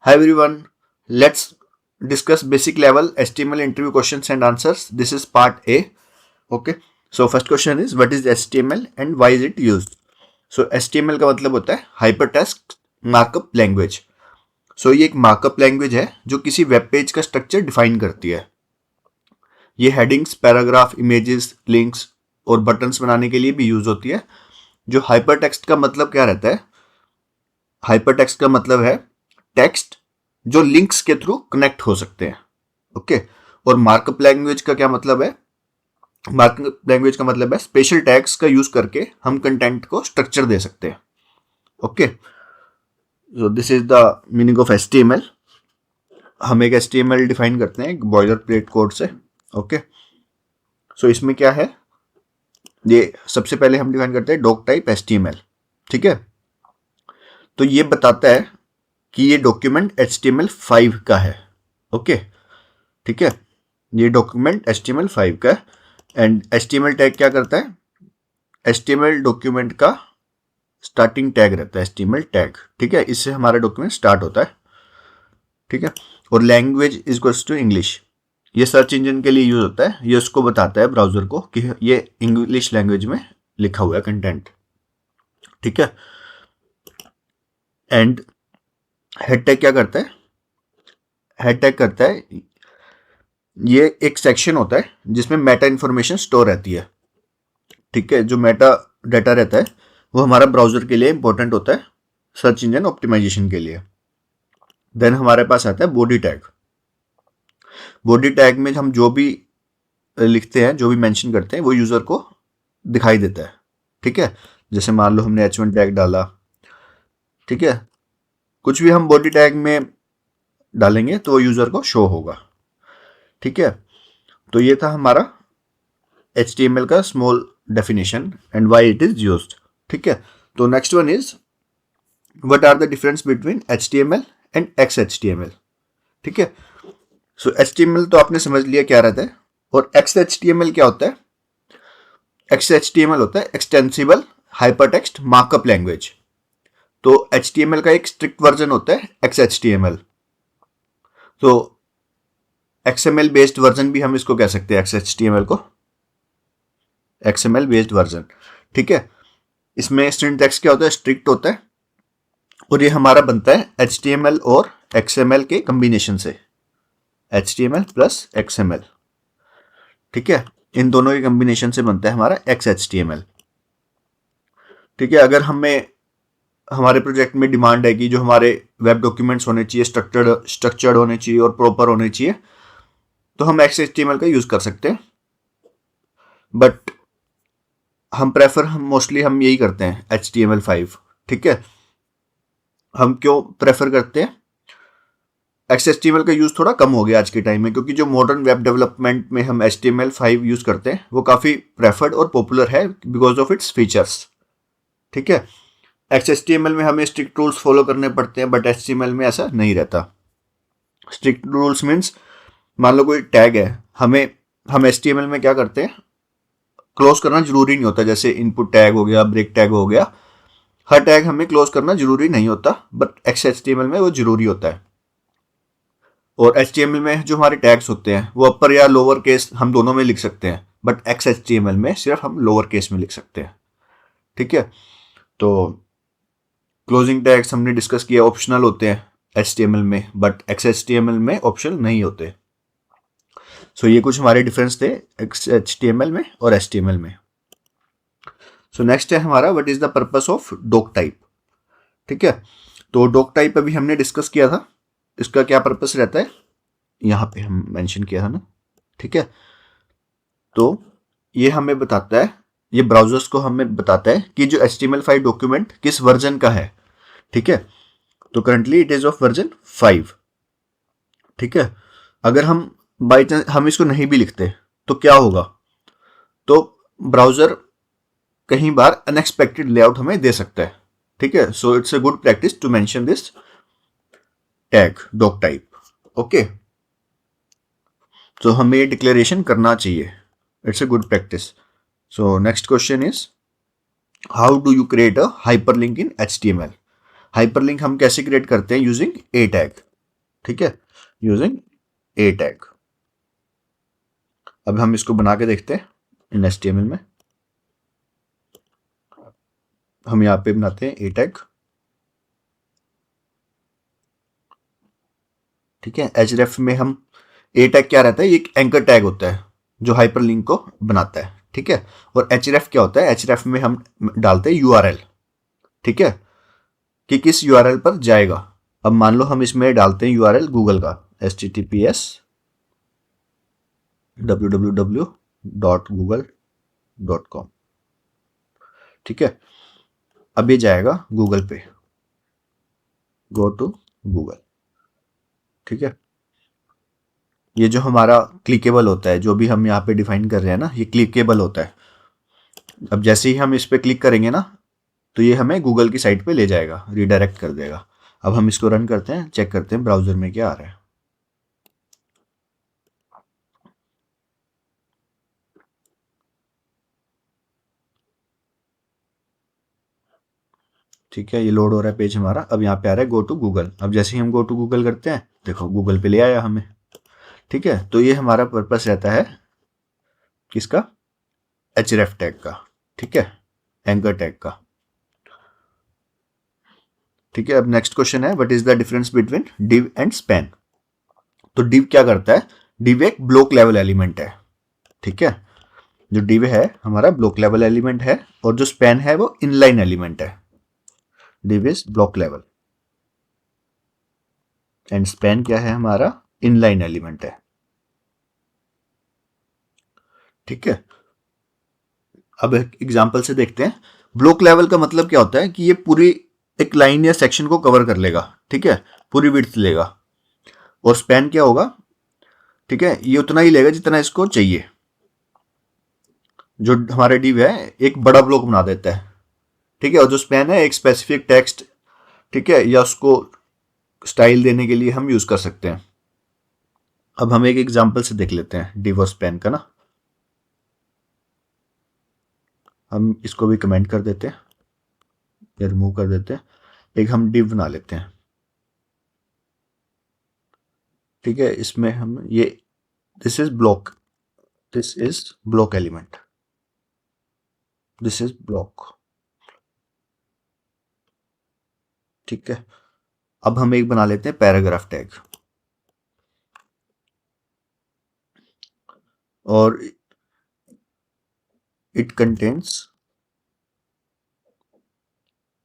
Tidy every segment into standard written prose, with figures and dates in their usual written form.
Hi everyone, let's discuss basic level HTML interview questions and answers. This is part A. Okay, so first question is what is HTML and why is it used? So HTML का मतलब होता है Hypertext Markup Language. So ये एक markup language है जो किसी web page का स्ट्रक्चर डिफाइन करती है. ये हेडिंग्स, पैराग्राफ, इमेजेस, लिंक्स और बटन्स बनाने के लिए भी यूज होती है. जो हाइपरटेक्स्ट का मतलब क्या रहता है? हाइपरटेक्स्ट का मतलब है टेक्स्ट जो लिंक्स के थ्रू कनेक्ट हो सकते हैं. ओके, और मार्कअप लैंग्वेज का क्या मतलब है? मार्कअप लैंग्वेज का मतलब है स्पेशल टैग्स का यूज करके हम कंटेंट को स्ट्रक्चर दे सकते हैं. Okay, so this is the meaning of HTML. हम एक HTML डिफाइन करते हैं एक बॉयलर प्लेट कोड से. ओके, सो इसमें क्या है? ये सबसे पहले हम डिफाइन करते हैं डॉक टाइप HTML. ठीक है, तो ये बताता है कि ये डॉक्यूमेंट HTML5 का है. ओके, ठीक है, ये डॉक्यूमेंट HTML5 का है. एंड HTML टैग क्या करता है? HTML डॉक्यूमेंट का स्टार्टिंग टैग रहता है HTML टैग. ठीक है, इससे हमारा डॉक्यूमेंट स्टार्ट होता है. ठीक है, और language is equals to English. ये सर्च इंजन के लिए यूज होता है. ये उसको बताता है ब्राउजर को कि ये इंग्लिश लैंग्वेज में लिखा हुआ है कंटेंट. ठीक है, एंड हेड टैग क्या करता है? हेड टैग करता है, ये एक सेक्शन होता है जिसमें मेटा इंफॉर्मेशन स्टोर रहती है. ठीक है, जो मेटा डाटा रहता है वो हमारा ब्राउजर के लिए इंपॉर्टेंट होता है सर्च इंजन ऑप्टिमाइजेशन के लिए. देन हमारे पास आता है बॉडी टैग. बॉडी टैग में हम जो भी लिखते हैं, जो भी मेंशन करते हैं, वो यूजर को दिखाई देता है. ठीक है, जैसे मान लो हमने H1 टैग डाला. ठीक है, कुछ भी हम बॉडी टैग में डालेंगे तो वो यूजर को शो होगा. ठीक है, तो ये था हमारा HTML का small definition and why it is used. ठीक है, तो next one is what are the difference between HTML and XHTML. ठीक है, सो HTML तो आपने समझ लिया क्या रहता है, और XHTML क्या होता है? XHTML होता है एक्सटेंसिबल हाइपरटेक्स्ट मार्कअप लैंग्वेज. तो HTML का एक स्ट्रिक्ट वर्जन होता है XHTML. तो XML बेस्ड वर्जन भी हम इसको कह सकते हैं, XHTML को XML बेस्ड वर्जन. ठीक है, इसमें सिंटैक्स क्या होता है? स्ट्रिक्ट होता है, और ये हमारा बनता है HTML और XML के कॉम्बिनेशन से, HTML प्लस XML. ठीक है, इन दोनों के कॉम्बिनेशन से बनता है हमारा XHTML. ठीक है, अगर हमें हमारे प्रोजेक्ट में डिमांड है कि जो हमारे वेब डॉक्यूमेंट्स होने चाहिए स्ट्रक्चर्ड होने चाहिए और प्रॉपर होने चाहिए, तो हम XHTML का यूज कर सकते हैं. बट हम मोस्टली हम यही करते हैं HTML5. ठीक है, हम क्यों प्रेफर करते हैं? XHTML का यूज थोड़ा कम हो गया आज के टाइम में, क्योंकि जो मॉडर्न वेब डेवलपमेंट में हम HTML5 यूज करते हैं वो काफी प्रेफर्ड और पॉपुलर है बिकॉज ऑफ इट्स फीचर्स. ठीक है, XHTML में हमें स्ट्रिक्ट रूल्स फॉलो करने पड़ते हैं, बट HTML में ऐसा नहीं रहता. स्ट्रिक्ट रूल्स मीन्स मान लो कोई टैग है, हम HTML में क्या करते हैं? क्लोज करना जरूरी नहीं होता. जैसे इनपुट टैग हो गया, ब्रेक टैग हो गया, हर टैग हमें क्लोज करना जरूरी नहीं होता, बट XHTML में वो जरूरी होता है. और HTML में जो हमारे टैग्स होते हैं वो अपर या लोअर केस हम दोनों में लिख सकते हैं, बट XHTML में सिर्फ हम लोअर केस में लिख सकते हैं. ठीक है, तो क्लोजिंग टैग्स हमने डिस्कस किया, ऑप्शनल होते हैं HTML में, बट XHTML में ऑप्शनल नहीं होते. सो ये कुछ हमारे डिफरेंस थे XHTML में और HTML में. सो नेक्स्ट है हमारा what is the purpose of doc type. ठीक है, तो डॉक टाइप अभी हमने डिस्कस किया था. इसका क्या पर्पस रहता है यहाँ पे हम मेंशन किया था ना. ठीक है, तो ये हमें बताता है, ये ब्राउजर्स को हमें बताता है कि जो HTML5 डॉक्यूमेंट किस वर्जन का है. ठीक है, तो currently it is of version 5. ठीक है, अगर हम बाई चांस हम इसको नहीं भी लिखते तो क्या होगा? तो ब्राउजर कहीं बार अनएक्सपेक्टेड लेआउट हमें दे सकता है. ठीक है, so it's a good practice to mention this tag doc type. Okay, तो हमें ये डिक्लेरेशन करना चाहिए. It's a good practice. So next question is how do you create a hyperlink in HTML. Hyperlink हम कैसे क्रिएट करते हैं? Using A tag. ठीक है, यूजिंग ए टैग। अब हम इसको बना के देखते हैं इन HTML में। हम यहाँ पे बनाते हैं ए टैग, ठीक है। href में हम ए टैग क्या रहता है, ये एक एंकर टैग होता है जो हाइपरलिंक को बनाता है, ठीक है। और href क्या होता है, href में हम डालते हैं URL, ठीक है, कि किस URL पर जाएगा। अब मान लो हम इसमें डालते हैं URL गूगल का, https www.google.com, ठीक है। अब ये जाएगा गूगल पे, गो टू गूगल, ठीक है। ये जो हमारा क्लिकेबल होता है, जो भी हम यहाँ पे डिफाइन कर रहे हैं ना, ये क्लिकेबल होता है। अब जैसे ही हम इस पे क्लिक करेंगे ना, तो ये हमें गूगल की साइट पे ले जाएगा, रिडायरेक्ट कर देगा। अब हम इसको रन करते हैं, चेक करते हैं ब्राउजर में क्या आ रहा है। ठीक है, ये लोड हो रहा है पेज हमारा। अब यहाँ पे आ रहा है गो टू गूगल। अब जैसे ही हम गो टू गूगल करते हैं, देखो गूगल पे ले आया हमें, ठीक है। तो ये हमारा पर्पस रहता है किसका, href टैग का, ठीक है, एंकर टैग का, ठीक है। अब नेक्स्ट क्वेश्चन है, what is the difference between div and span. तो div क्या करता है, div एक ब्लॉक लेवल एलिमेंट है, ठीक है। जो div है हमारा ब्लॉक लेवल एलिमेंट है, और जो स्पैन है वो इनलाइन एलिमेंट है। div is block level and span क्या है हमारा, इनलाइन एलिमेंट है, ठीक है। अब एक एग्जांपल से देखते हैं। ब्लॉक लेवल का मतलब क्या होता है कि ये पूरी एक लाइन या सेक्शन को कवर कर लेगा, ठीक है, पूरी विड्थ लेगा। और स्पैन क्या होगा, ठीक है, ये उतना ही लेगा जितना इसको चाहिए। जो हमारा div है एक बड़ा ब्लॉक बना देता है, ठीक है। और जो स्पैन है एक स्पेसिफिक टेक्स्ट, ठीक है, या उसको स्टाइल देने के लिए हम यूज कर सकते हैं। अब हम एक एग्जांपल से देख लेते हैं div और स्पैन का ना। हम इसको भी कमेंट कर देते हैं या रिमूव कर देते हैं। एक हम div बना लेते हैं, ठीक है। इसमें हम ये this is block element, this is block, ठीक है। अब हम एक बना लेते हैं पैराग्राफ टैग, और इट कंटेन्स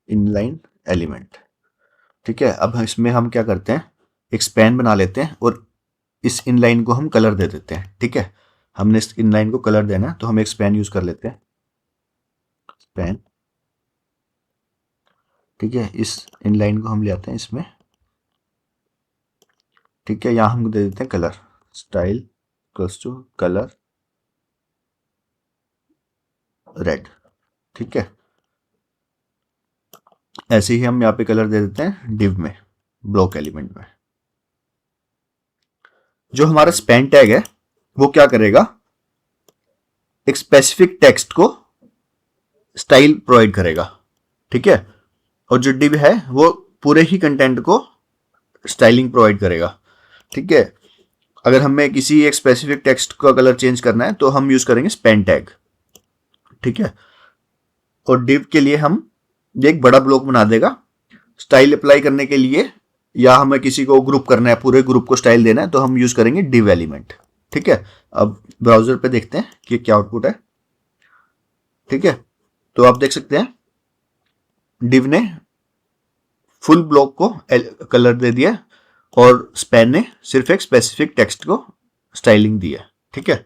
इनलाइन एलिमेंट, ठीक है। अब इसमें हम क्या करते हैं, एक स्पैन बना लेते हैं और इस इनलाइन को हम कलर दे देते हैं, ठीक है। हमने इस इनलाइन को कलर देना है, तो हम एक स्पैन यूज कर लेते हैं, स्पैन, ठीक है। इस इनलाइन को हम ले आते हैं इसमें, ठीक है। यहां हम दे देते हैं colour, style equals to colour red, ठीक है। ऐसे ही हम यहाँ पे कलर दे देते हैं div में, ब्लॉक एलिमेंट में। जो हमारा स्पैन टैग है वो क्या करेगा, एक स्पेसिफिक टेक्स्ट को स्टाइल प्रोवाइड करेगा, ठीक है। और जो div है वो पूरे ही कंटेंट को स्टाइलिंग प्रोवाइड करेगा, ठीक है। अगर हमें किसी एक स्पेसिफिक टेक्स्ट का कलर चेंज करना है तो हम यूज करेंगे स्पैन टैग, ठीक है। और div के लिए हम एक बड़ा ब्लॉक बना देगा स्टाइल अप्लाई करने के लिए, या हमें किसी को ग्रुप करना है, पूरे ग्रुप को स्टाइल देना है, तो हम यूज करेंगे div एलिमेंट, ठीक है। अब ब्राउजर पे देखते हैं कि क्या आउटपुट है, ठीक है। तो आप देख सकते हैं div ने फुल ब्लॉक को कलर दे दिया और स्पैन ने सिर्फ एक स्पेसिफिक टेक्स्ट को स्टाइलिंग दी है, ठीक है।